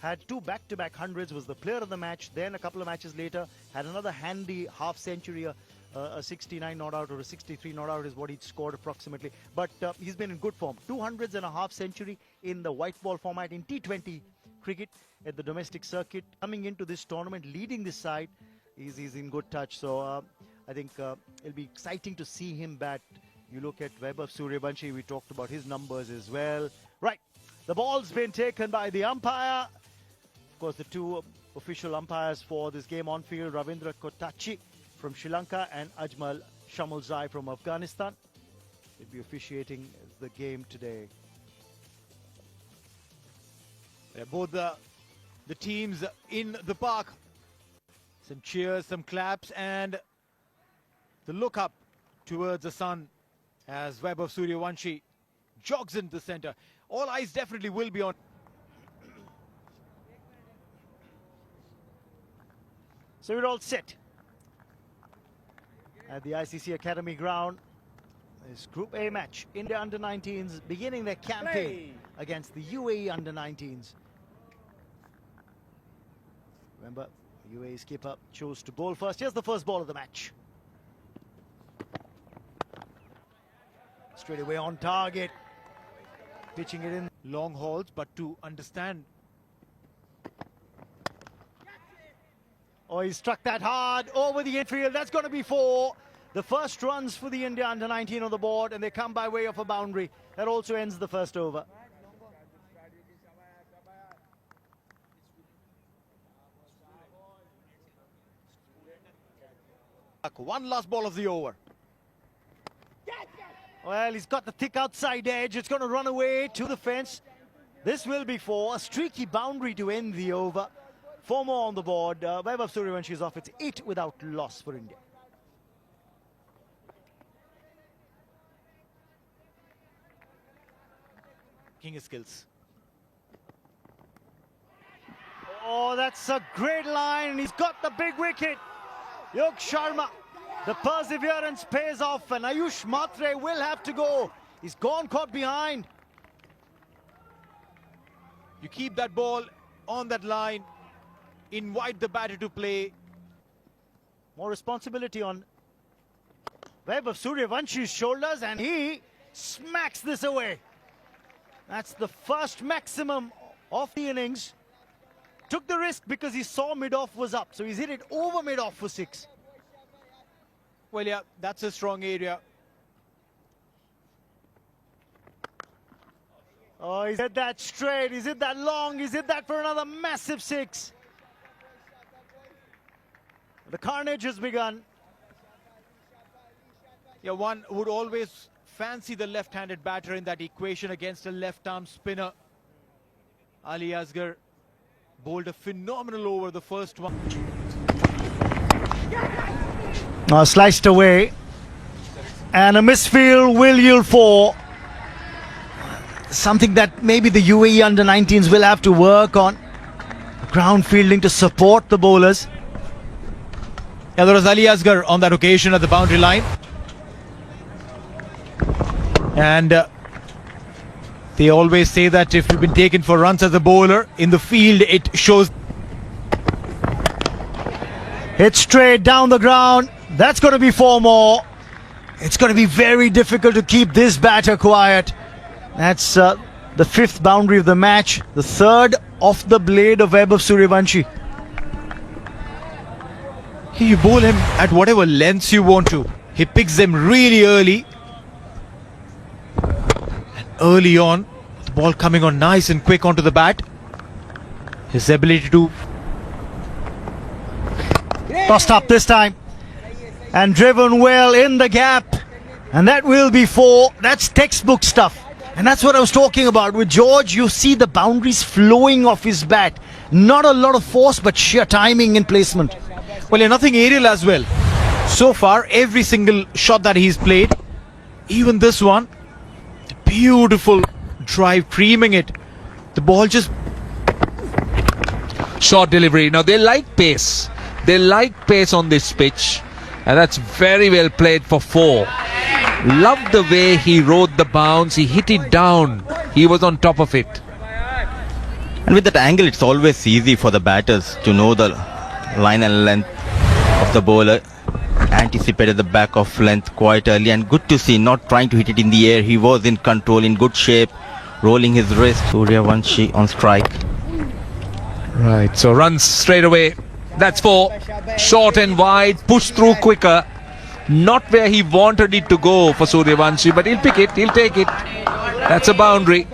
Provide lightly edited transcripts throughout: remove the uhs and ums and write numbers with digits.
had two back-to-back hundreds, was the player of the match. Then a couple of matches later, had another handy half century, a 69 not out or a 63 not out is what he'd scored approximately. But he's been in good form. 200s and a half century in the white ball format in T20 cricket at the domestic circuit. Coming into this tournament, leading this side, he's in good touch. So I think it'll be exciting to see him bat. You look at Vaibhav Suryavanshi, we talked about his numbers as well. Right, the ball's been taken by the umpire. Of course, the two official umpires for this game on field, Ravindra Kotachi from Sri Lanka and Ajmal Shamulzai from Afghanistan. They'll be officiating the game today. Yeah, both the teams in the park. Some cheers, some claps, and the look up towards the sun as Vaibhav Suryavanshi jogs into the center. All eyes definitely will be on. So we're all set at the ICC Academy ground. This Group A match, India under-19s beginning their campaign against the UAE under-19s. Remember, UAE skipper chose to bowl first. Here's the first ball of the match. Straight away on target. Pitching it in. Long hauls, but to understand. Oh, he struck that hard over the infield. That's going to be 4. The first runs for the India under-19 on the board, and they come by way of a boundary. That also ends the first over. One last ball of the over. Well, he's got the thick outside edge. It's going to run away to the fence. This will be 4. A streaky boundary to end the over. 4 more on the board. Vaibhav Suryavanshi is off. It's 8 without loss for India. King of skills. Oh, that's a great line. He's got the big wicket. Yog Sharma. The perseverance pays off, and Ayush Matre will have to go. He's gone caught behind. You keep that ball on that line. Invite the batter to play. More responsibility on Vaibhav Suryavanchi's shoulders, and he smacks this away. That's the first maximum of the innings. Took the risk because he saw mid-off was up, so he's hit it over mid-off for 6. Well, yeah, that's a strong area. Oh, he's hit that straight, he's hit that long, he's hit that for another massive 6. The carnage has begun. Yeah, one would always fancy the left-handed batter in that equation against a left-arm spinner. Ali Asgar bowled a phenomenal over, the first one. Sliced away. And a misfield will yield 4. Something that maybe the UAE under-19s will have to work on. Ground fielding to support the bowlers. Yeah, there was Ali Asgar on that occasion at the boundary line. And they always say that if you've been taken for runs as a bowler, in the field it shows. Hit straight down the ground. That's going to be 4 more. It's going to be very difficult to keep this batter quiet. That's the 5th boundary of the match. The 3rd off the blade of Vaibhav Suryavanshi. You bowl him at whatever lengths you want to. He picks them really early. And early on, the ball coming on nice and quick onto the bat. His ability to... Tossed up this time. And driven well in the gap. And that will be 4. That's textbook stuff. And that's what I was talking about. With George, you see the boundaries flowing off his bat. Not a lot of force, but sheer timing and placement. Well, yeah, nothing aerial as well. So far, every single shot that he's played, even this one, beautiful drive, creaming it. The ball just... Short delivery. Now, they like pace. They like pace on this pitch. And that's very well played for 4. Love the way he rode the bounce. He hit it down. He was on top of it. And with that angle, it's always easy for the batters to know the line and length of the bowler. Anticipated the back of length quite early, and good to see, not trying to hit it in the air. He was in control, in good shape, rolling his wrist. Suryavanshi on strike. Right, so runs straight away. That's 4. Short and wide, push through quicker. Not where he wanted it to go for Suryavanshi, but he'll pick it, he'll take it. That's a boundary.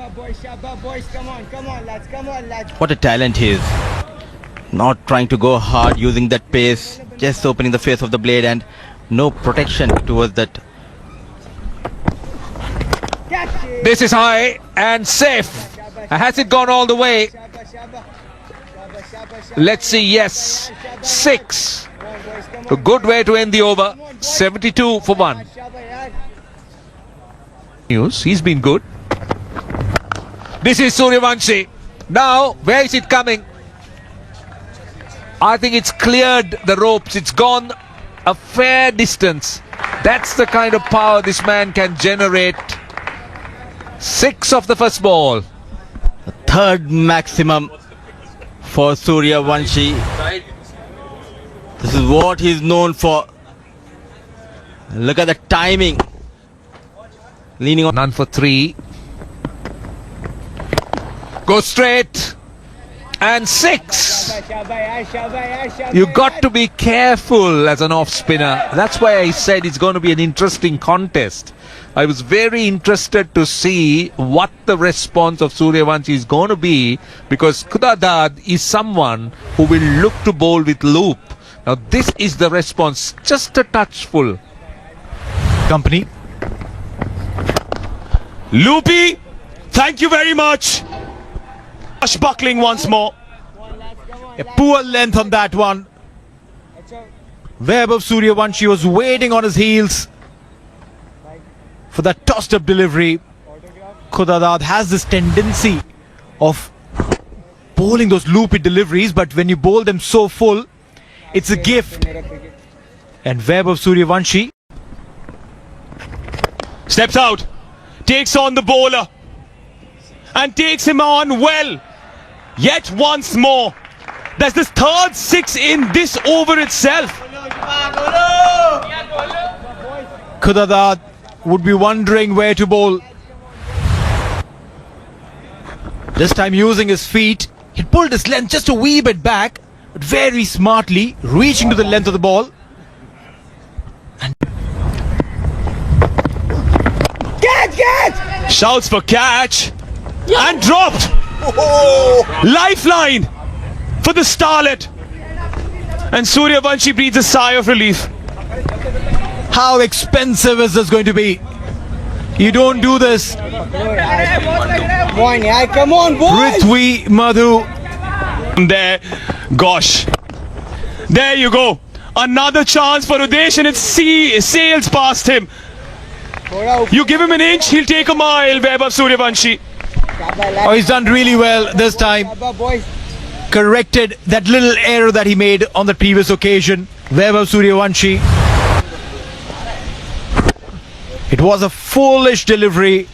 What a talent he is. Not trying to go hard, using that pace, just opening the face of the blade, and no protection towards that. This is high and safe. Has it gone all the way? Let's see, yes. 6. A good way to end the over. 72 for 1. News, he's been good. This is Suryavanshi. Now, where is it coming? I think it's cleared the ropes. It's gone a fair distance. That's the kind of power this man can generate. 6 of the first ball. The third maximum for Suryavanshi. This is what he's known for. Look at the timing. Leaning on. None for 3. Go straight. And 6. You got to be careful as an off spinner. That's why I said it's going to be an interesting contest. I was very interested to see what the response of Suryavanshi is going to be, because Khudadad is someone who will look to bowl with loop. Now this is the response, just a touch full. Company. Loopy, thank you very much. Buckling once more. A poor length on that one. Web of Suryavanshi was waiting on his heels for that tossed up delivery. Khudadad has this tendency of bowling those loopy deliveries, but when you bowl them so full, it's a gift. And Web of Suryavanshi Steps out, takes on the bowler and takes him on well. Yet once more. That's the third 6 in this over itself. Khudadad would be wondering where to bowl. This time using his feet, he pulled his length just a wee bit back, but very smartly reaching to the length of the ball. And Catch! Shouts for catch and dropped. Lifeline for the starlet. And Suryavanshi breathes a sigh of relief. how expensive is this going to be? You don't do this. Come on, boys. Prithvi Madhu. There, gosh. There you go. Another chance for Udesh, and it sails past him. You give him an inch, he'll take a mile, Vaibhav Suryavanshi. Oh, he's done really well this time. Corrected that little error that he made on the previous occasion. Vaibhav Suryavanshi. It was a foolish delivery,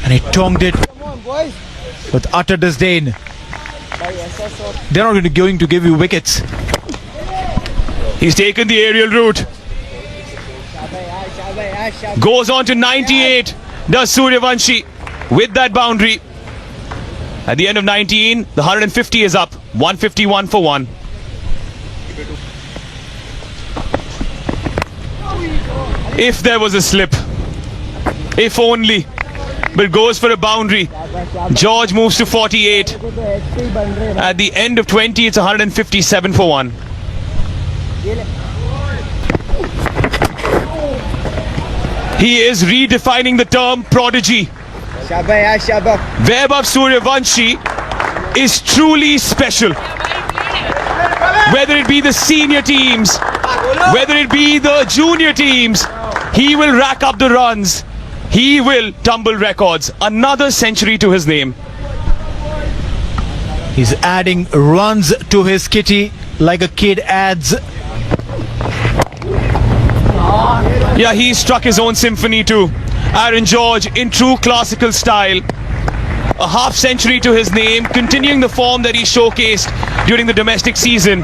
and he tongued it with utter disdain. They're not going to give you wickets. He's taken the aerial route. Goes on to 98. Does Suryavanshi with that boundary. At the end of 19, the 150 is up. 151 for 1. If there was a slip. If only. But goes for a boundary. George moves to 48. At the end of 20, it's 157 for 1. He is redefining the term prodigy. Vaibhav Suryavanshi is truly special. Whether it be the senior teams, whether it be the junior teams, he will rack up the runs. He will tumble records. Another century to his name. He's adding runs to his kitty like a kid adds. Yeah, he struck his own symphony too. Aaron George in true classical style. a half century to his name, continuing the form that he showcased during the domestic season.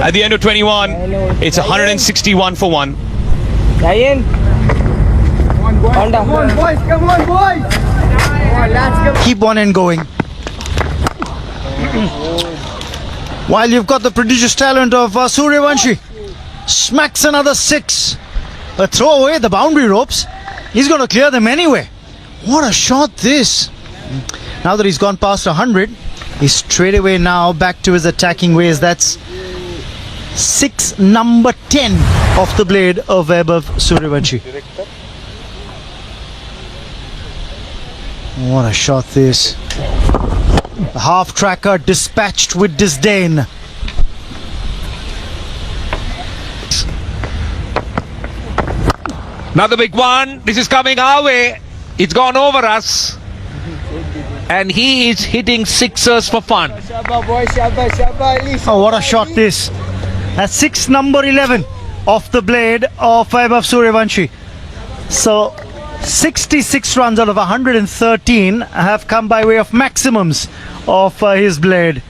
At the end of 21, it's 161 for 1. Ryan. Come on, boys. Come on, boys. Come on, lads. Keep one end going. While you've got the prodigious talent of Suryavanshi, smacks another 6. A throw away the boundary ropes. He's going to clear them anyway. What a shot this. Now that he's gone past 100, he's straight away now back to his attacking ways. That's 6 number 10 off the blade of Vaibhav Suryavanshi. What a shot this. The half tracker dispatched with disdain. Another big one. This is coming our way. It's gone over us. And he is hitting sixers for fun. Shabba, boy. Shabba, shabba. Oh, what a shot this. That's 6 number 11 off the blade of Vaibhav Suryavanshi. So 66 runs out of 113 have come by way of maximums of his blade.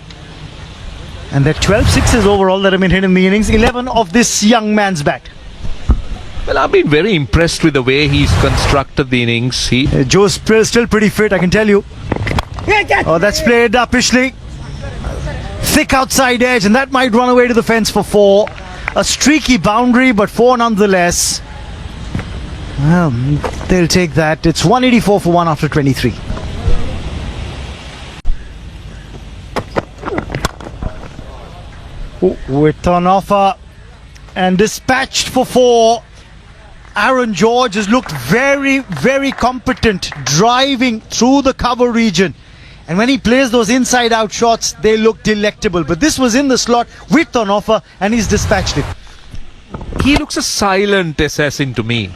And there are 12 sixes overall that have been hit in the innings, 11 of this young man's bat. Well, I've been very impressed with the way he's constructed the innings. Joe's still pretty fit, I can tell you. Oh, that's played uppishly. Thick outside edge, and that might run away to the fence for 4. A streaky boundary, but 4 nonetheless. Well, they'll take that. It's 184 for 1 after 23. With on offer and dispatched for 4. Aaron George has looked very, very competent driving through the cover region. And when he plays those inside-out shots, they look delectable. But this was in the slot, width on offer, and he's dispatched it. He looks a silent assassin to me.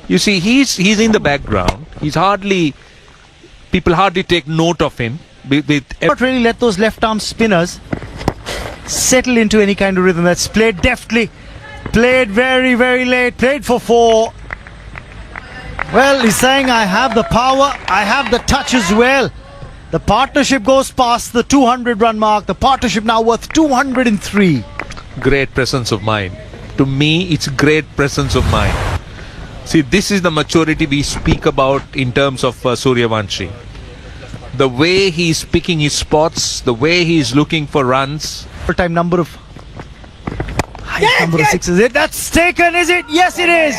You see, he's in the background. People hardly take note of him. Not really let those left-arm spinners settle into any kind of rhythm. That's played deftly. Played very, very late. Played for 4. Well, he's saying, I have the power. I have the touch as well. The partnership goes past the 200-run mark. The partnership now worth 203. Great presence of mind. To me, it's great presence of mind. See, this is the maturity we speak about in terms of Suryavanshi. The way he's picking his spots, the way he's looking for runs. All-time number of sixes. That's taken, is it? Yes, it is.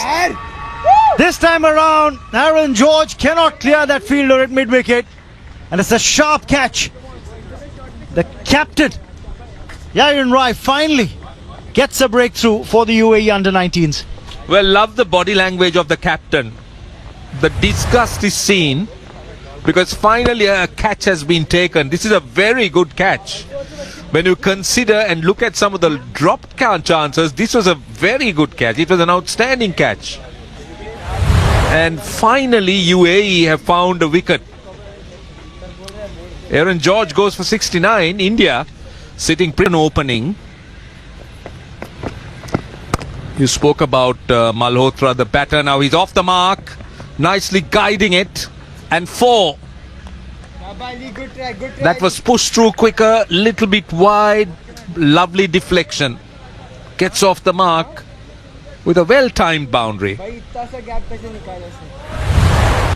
This time around, Aaron George cannot clear that fielder at mid-wicket. And it's a sharp catch. The captain, Yayan Rai, finally gets a breakthrough for the UAE under-19s. Well, love the body language of the captain. The disgust is seen because finally a catch has been taken. This is a very good catch. When you consider and look at some of the dropped chances, this was a very good catch. It was an outstanding catch. And finally UAE have found a wicket. Aaron George goes for 69. India sitting pretty opening. You spoke about Malhotra, the batter. Now he's off the mark. Nicely guiding it. And 4. Good try, good try. That was pushed through quicker. Little bit wide. Lovely deflection. Gets off the mark with a well-timed boundary.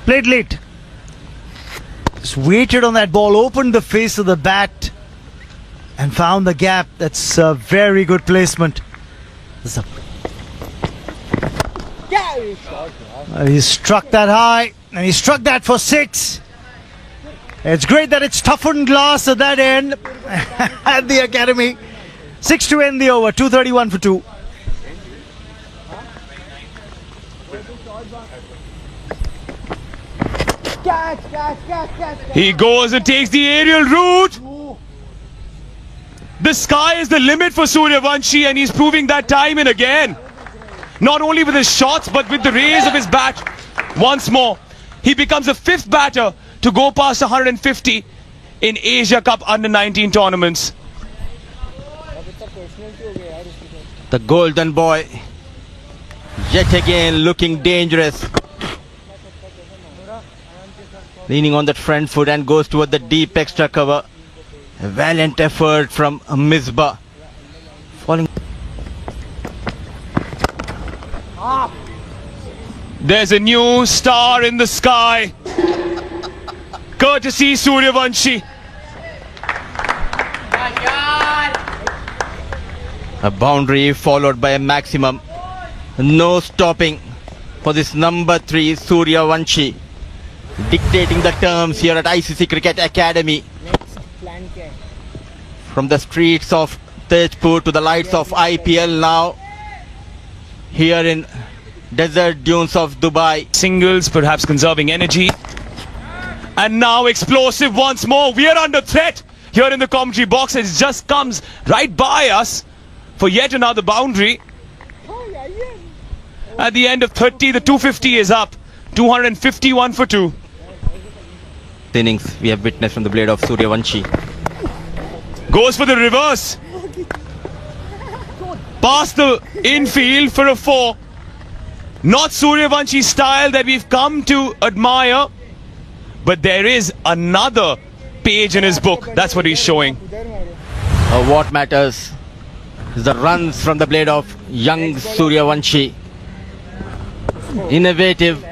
Played late. Just waited on that ball, opened the face of the bat and found the gap. That's a very good placement. He struck that high and he struck that for 6. It's great that it's toughened glass at that end at the academy. 6 to end the over, 231 for 2. He goes and takes the aerial route. The sky is the limit for Suryavanshi, and he's proving that time and again. Not only with his shots, but with the raise of his bat. Once more, he becomes the 5th batter to go past 150 in Asia Cup under-19 tournaments. The golden boy yet again looking dangerous. leaning on that front foot and goes toward the deep extra cover. A valiant effort from Misbah. Falling. There's a new star in the sky. Courtesy Suryavanshi. A boundary followed by a maximum. No stopping for this number 3 Suryavanshi. Dictating the terms here at ICC Cricket Academy. From the streets of Tejpur to the lights of IPL now. Here in desert dunes of Dubai. Singles, perhaps conserving energy. And now explosive once more. We are under threat here in the commentary box. It just comes right by us for yet another boundary. At the end of 30, the 250 is up. 251 for 2. Innings we have witnessed from the blade of Suryavanshi. Goes for the reverse. Past the infield for a 4. Not Suryavanshi style that we've come to admire. But there is another page in his book. That's what he's showing. What matters is the runs from the blade of young Suryavanshi. Innovative,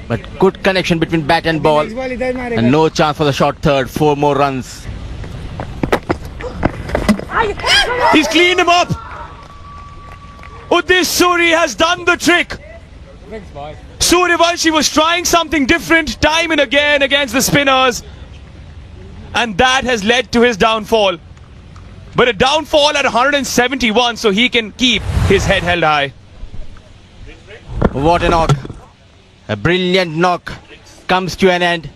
but good connection between bat and ball. And no chance for the short third. 4 more runs. He's cleaned him up. Udish Suri has done the trick. Suryavanshi was trying something different time and again against the spinners. And that has led to his downfall. But a downfall at 171, so he can keep his head held high. What a knock. A brilliant knock comes to an end.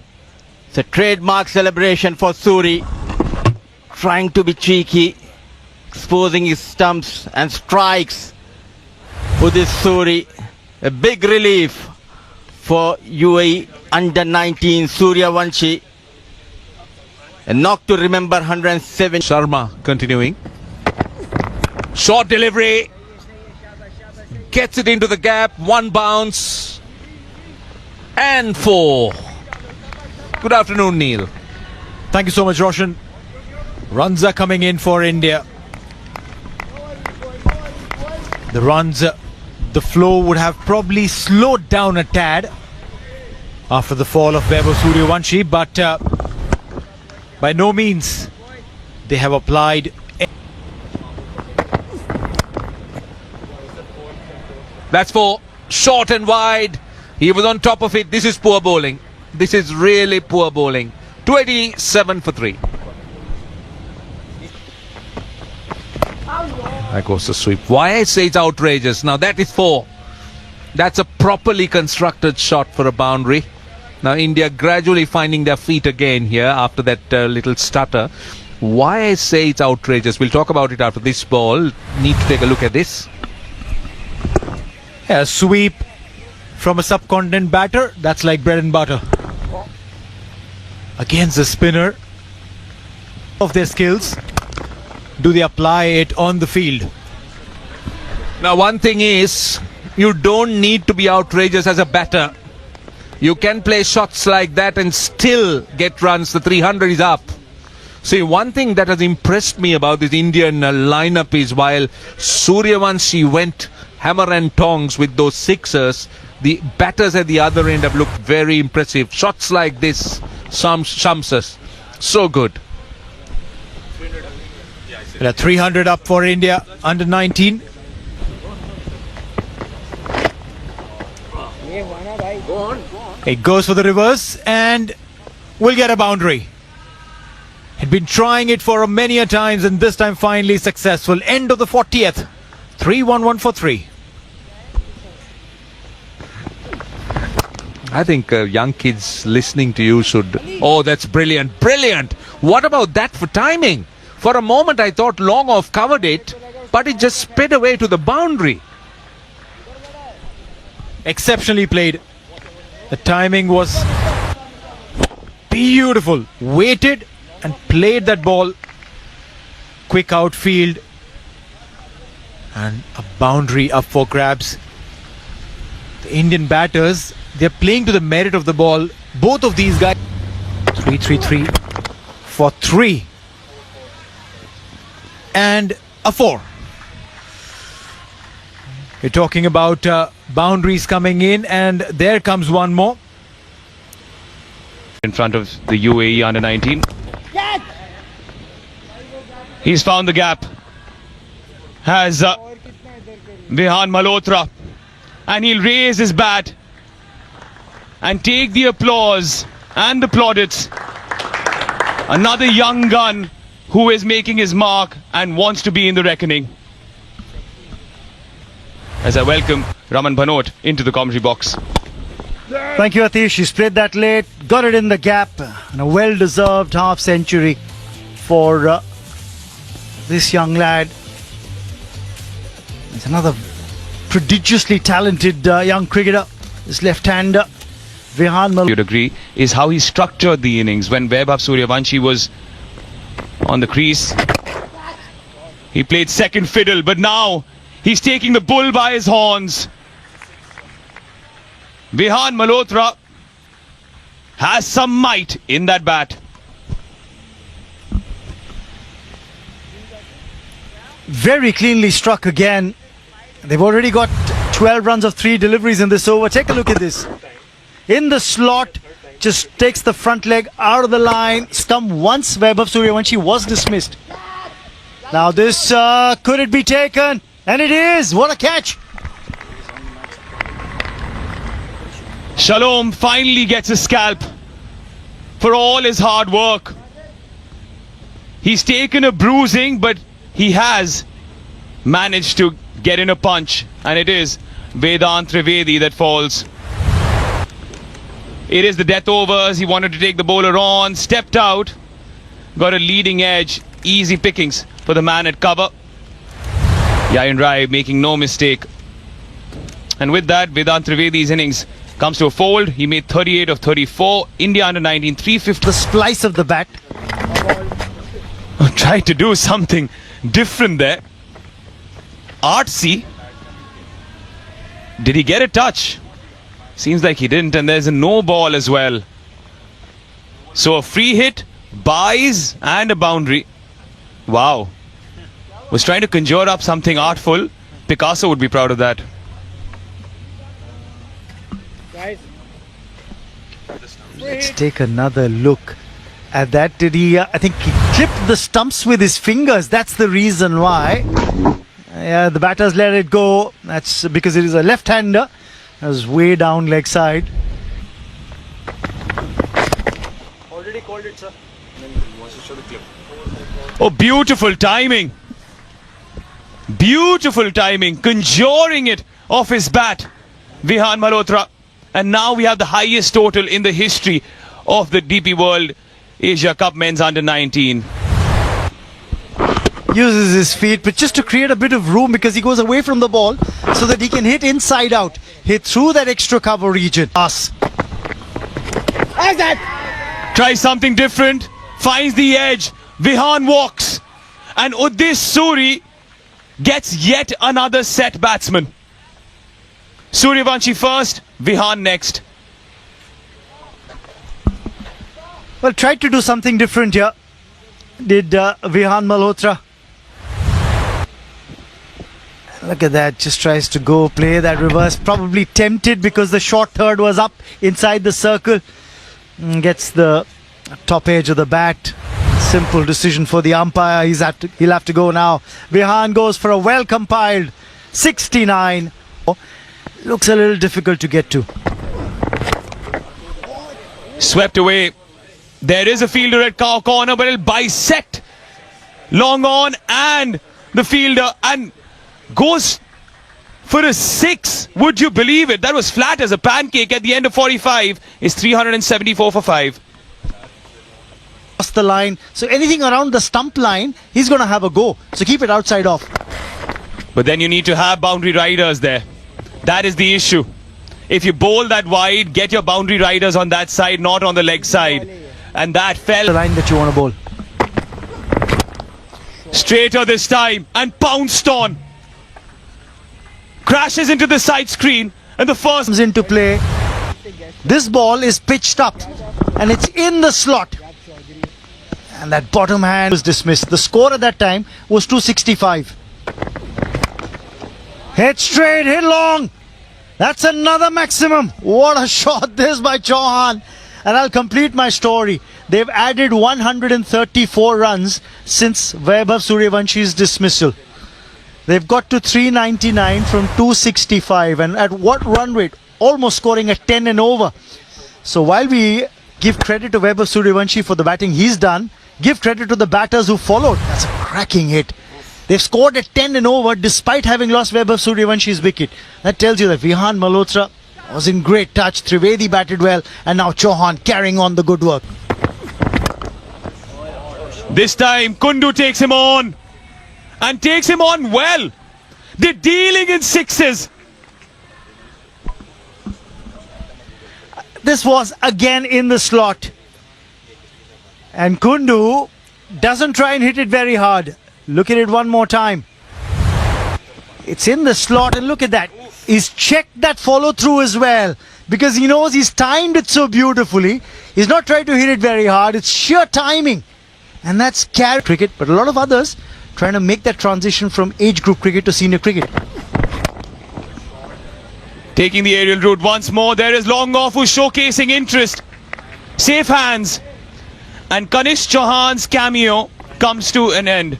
It's a trademark celebration for Suri. Trying to be cheeky. Exposing his stumps and strikes. Udish Suri. A big relief for UAE under 19 Suryavanshi. A knock to remember 107. Sharma continuing. Short delivery. Gets it into the gap. 1 bounce. And 4. Good afternoon, Neil. Thank you so much, Roshan. Runs are coming in for India. The runs, the flow would have probably slowed down a tad after the fall of Vaibhav Suryavanshi, but by no means they have applied. That's 4. Short and wide. He was on top of it. This is poor bowling. This is really poor bowling. 27 for 3. That goes the sweep. Why I say it's outrageous. Now that is 4. That's a properly constructed shot for a boundary. Now India gradually finding their feet again here after that little stutter. Why I say it's outrageous. We'll talk about it after this ball. Need to take a look at this. A sweep from a subcontinent batter, that's like bread and butter. Against the spinner of their skills, do they apply it on the field? Now one thing is, you don't need to be outrageous as a batter. You can play shots like that and still get runs. The 300 is up. See, one thing that has impressed me about this Indian lineup is while Suryavanshi went hammer and tongs with those sixers, the batters at the other end have looked very impressive. Shots like this, Shamsas, so good. 300 up for India, under 19. It goes for the reverse and will get a boundary. Had been trying it for many a times and this time finally successful. End of the 40th. 3-1-1 for 3. I think young kids listening to you should... Oh, that's brilliant. Brilliant. What about that for timing? For a moment I thought long off covered it, but it just sped away to the boundary. Exceptionally played. The timing was beautiful. Waited and played that ball. Quick outfield. And a boundary up for grabs. The Indian batters, they're playing to the merit of the ball. both of these guys. 3-3-3 for 3 and a 4. We're talking about boundaries coming in, and there comes one more. In front of the UAE under 19. He's found the gap. Has Vihan Malhotra, and he'll raise his bat and take the applause and the plaudits. Another young gun who is making his mark and wants to be in the reckoning. As I welcome Raman Bhanot into the commentary box. Thank you, Atish. He's played that late, got it in the gap, and a well-deserved half century for this young lad. He's another prodigiously talented young cricketer. This left-hander, Vihan Malhotra. You'd agree, is how he structured the innings. When Vaibhav Suryavanshi was on the crease, he played second fiddle, but now he's taking the bull by his horns. Vihan Malhotra has some might in that bat. Very cleanly struck again. They've already got 12 runs of 3 deliveries in this over. Take a look at this. In the slot, just takes the front leg out of the line. Stump once. Vaibhav Suryavanshi was dismissed. Now this, could it be taken? And it is. What a catch. Shalom finally gets a scalp for all his hard work. He's taken a bruising, but he has managed to get in a punch, and it is Vedant Trivedi that falls. It is the death overs. He wanted to take the bowler on, stepped out, got a leading edge, easy pickings for the man at cover. Yayan Rai making no mistake. And with that, Vedant Trivedi's innings comes to a fold. He made 38 of 34. India under 19, 350. The splice of the bat. Tried to do something different there. Artsy. Did he get a touch? Seems like he didn't, and there's a no ball as well. So a free hit, buys, and a boundary. Wow. Was trying to conjure up something artful. Picasso would be proud of that. Let's take another look at that. Did he, I think he clipped the stumps with his fingers. That's the reason why. Yeah, the batters let it go. That's because it is a left-hander. That was way down leg side. Already called it, sir. Oh, beautiful timing. Beautiful timing. Conjuring it off his bat. Vihan Malhotra. And now we have the highest total in the history of the DP World Asia Cup Men's Under 19. Uses his feet, but just to create a bit of room, because he goes away from the ball so that he can hit inside out. Hit through that extra cover region. Pass. Tries something different. Finds the edge. Vihan walks. And Uddis Suri gets yet another set batsman. Suryavanshi first, Vihan next. Well, tried to do something different here. Did Vihan Malhotra. Look at that, just tries to go play that reverse. Probably tempted because the short third was up inside the circle. Gets the top edge of the bat. Simple decision for the umpire. He'll have to go now. Vihan goes for a well-compiled 69. Looks a little difficult to get to. Swept away. There is a fielder at cow corner, but he'll bisect long on, and the fielder and goes for a 6. Would you believe it? That was flat as a pancake at the end of 45. Is 374 for 5. Across the line. So anything around the stump line, he's going to have a go. So keep it outside off. But then you need to have boundary riders there. That is the issue. If you bowl that wide, get your boundary riders on that side, not on the leg side. And that fell. The line that you want to bowl. Straighter this time and pounced on. Crashes into the side screen, and the first Comes into play. This ball is pitched up and it's in the slot. And that bottom hand was dismissed. The score at that time was 265. Hit straight, hit long. That's another maximum. What a shot this by Chauhan. And I'll complete my story. They've added 134 runs since Vaibhav Suryavanshi's dismissal. They've got to 399 from 265. And at what run rate? Almost scoring at 10 and over. So while we give credit to Vaibhav Suryavanshi for the batting he's done, give credit to the batters who followed. That's a cracking hit. They've scored at 10 and over despite having lost Vaibhav Suryavanshi's wicket. That tells you that Vihan Malhotra was in great touch. Trivedi batted well, and now Chauhan carrying on the good work. This time Kundu takes him on, and takes him on well. They're dealing in sixes. This was again in the slot. And Kundu doesn't try and hit it very hard. Look at it one more time. It's in the slot, and look at that. He's checked that follow through as well, because he knows he's timed it so beautifully. He's not trying to hit it very hard. It's sheer timing. And that's carry cricket, but a lot of others trying to make that transition from age group cricket to senior cricket. Taking the aerial route once more. There is long off who's showcasing interest. Safe hands. And Kanish Chauhan's cameo comes to an end.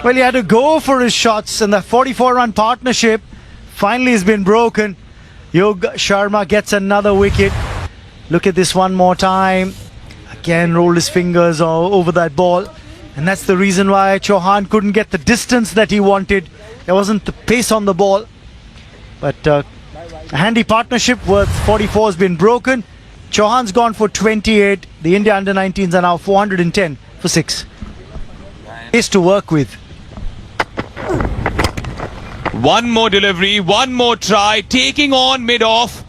Well, he had to go for his shots, and the 44-run partnership finally has been broken. Yog Sharma gets another wicket. Look at this one more time. Again, rolled his fingers over that ball. And that's the reason why Chauhan couldn't get the distance that he wanted. There wasn't the pace on the ball. But a handy partnership worth 44 has been broken. Chauhan's gone for 28. The India under-19s are now 410 for 6. Pace to work with. One more delivery, one more try, taking on mid-off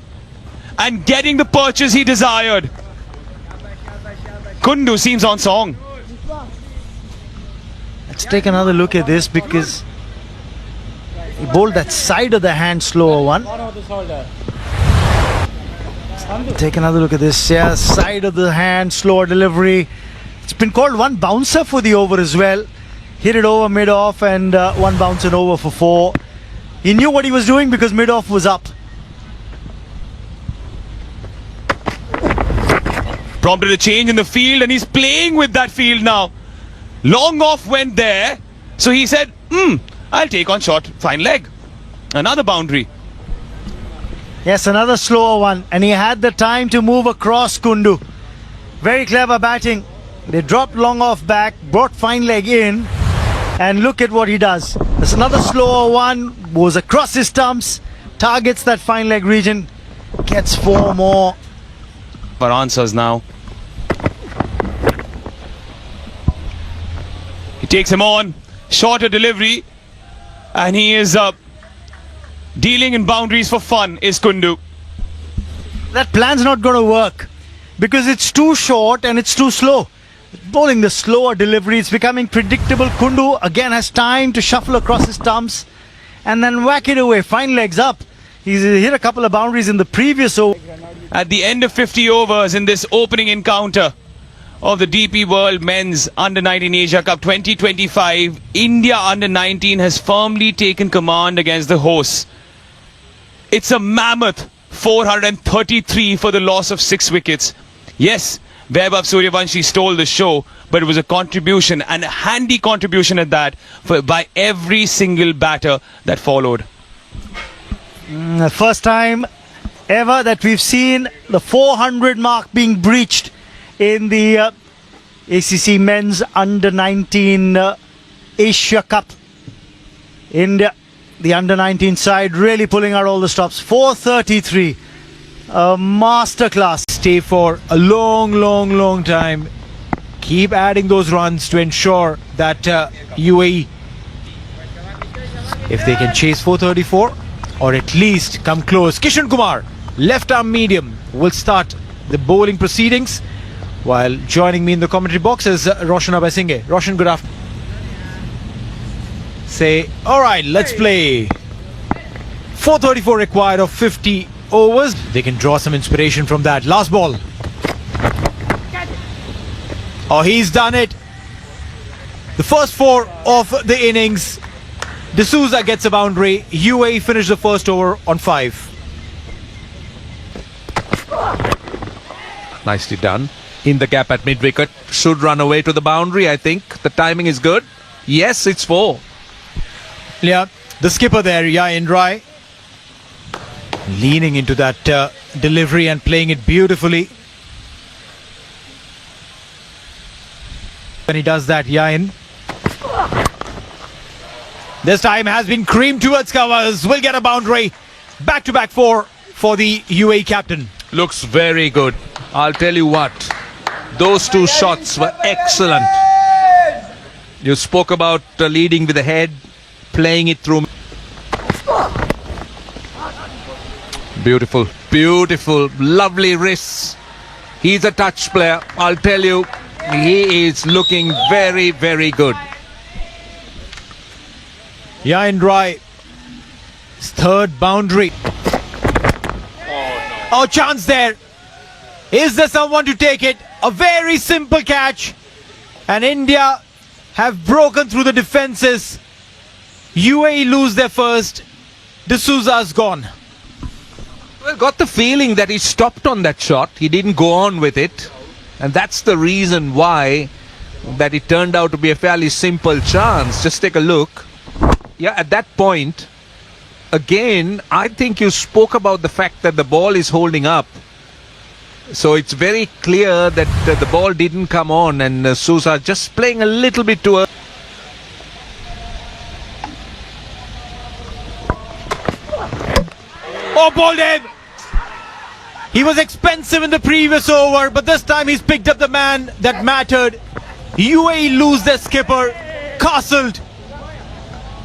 and getting the purchase he desired. Kundu seems on song. Let's take another look at this, because he bowled that side of the hand slower one. Take another look at this. Yeah, side of the hand, slower delivery. It's been called one bouncer for the over as well. Hit it over mid-off, and one bounce and over for 4. He knew what he was doing because mid-off was up. Prompted a change in the field, and he's playing with that field now. Long off went there, so he said, I'll take on short, fine leg. Another boundary. Yes, another slower one, and he had the time to move across Kundu. Very clever batting. They dropped long off back, brought fine leg in, and look at what he does. There's another slower one, goes across his stumps, targets that fine leg region, gets 4 more. For answers now. He takes him on, shorter delivery, and he is dealing in boundaries for fun, is Kundu. That plan's not going to work, because it's too short and it's too slow. Bowling the slower delivery, it's becoming predictable. Kundu again has time to shuffle across his stumps and then whack it away. Fine legs up. He's hit a couple of boundaries in the previous over. At the end of 50 overs in this opening encounter of the DP World Men's Under-19 Asia Cup 2025, India Under-19 has firmly taken command against the hosts. It's a mammoth 433 for the loss of 6 wickets. Yes, Vaibhav Suryavanshi stole the show, but it was a contribution, and a handy contribution at that, by every single batter that followed. The first time ever that we've seen the 400 mark being breached in the ACC Men's Under-19 Asia Cup. India, the Under-19 side, really pulling out all the stops. 433. A masterclass. Stay for a long time. Keep adding those runs to ensure that UAE, if they can chase 434 or at least come close. Kishan Kumar, left arm medium, will start the bowling proceedings, while joining me in the commentary box is Roshan Abhay. Roshan, good afternoon. Say, all right, let's play. 434 required of 50 overs. They can draw some inspiration from that. Last ball. Oh, he's done it. The first 4 of the innings. D'Souza gets a boundary. UAE finished the first over on 5. Nicely done. In the gap at mid-wicket. Should run away to the boundary, I think. The timing is good. Yes, it's 4. Yeah, the skipper there, IND, leaning into that delivery and playing it beautifully. When he does that, Yain. This time has been creamed towards covers. Will get a boundary. Back-to-back 4 for the UAE captain. Looks very good. I'll tell you what. Those 2 shots were excellent. You spoke about leading with the head, playing it through. Beautiful, beautiful, lovely wrists. He's a touch player. I'll tell you, he is looking very, very good. IND, his third boundary. Oh, chance there. Is there someone to take it? A very simple catch. And India have broken through the defenses. UAE lose their first. D'Souza's gone. Well, got the feeling that he stopped on that shot. He didn't go on with it. And that's the reason why that it turned out to be a fairly simple chance. Just take a look. Yeah, at that point, again, I think you spoke about the fact that the ball is holding up. So it's very clear that the ball didn't come on, and Souza just playing a little bit too early. Oh, bowled him! He was expensive in the previous over, but this time he's picked up the man that mattered. UAE lose their skipper, Castled,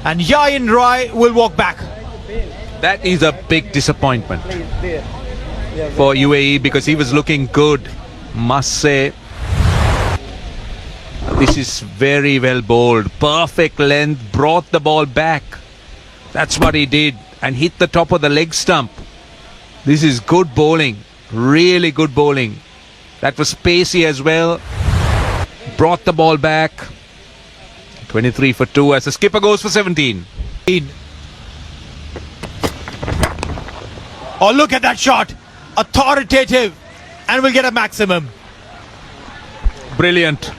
and IND will walk back. That is a big disappointment for UAE because he was looking good, must say. This is very well bowled. Perfect length, brought the ball back. That's what he did, and hit the top of the leg stump. This is good bowling, really good bowling. That was pacey as well. Brought the ball back. 23 for 2 as the skipper goes for 17. Oh, look at that shot. Authoritative, and will get a maximum. Brilliant.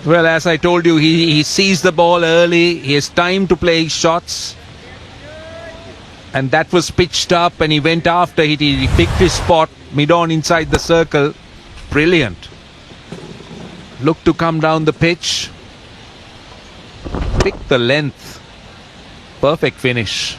Well, as I told you, he sees the ball early. He has time to play his shots. And that was pitched up, and he went after it. He picked his spot mid-on inside the circle. Brilliant. Look to come down the pitch. Pick the length. Perfect finish.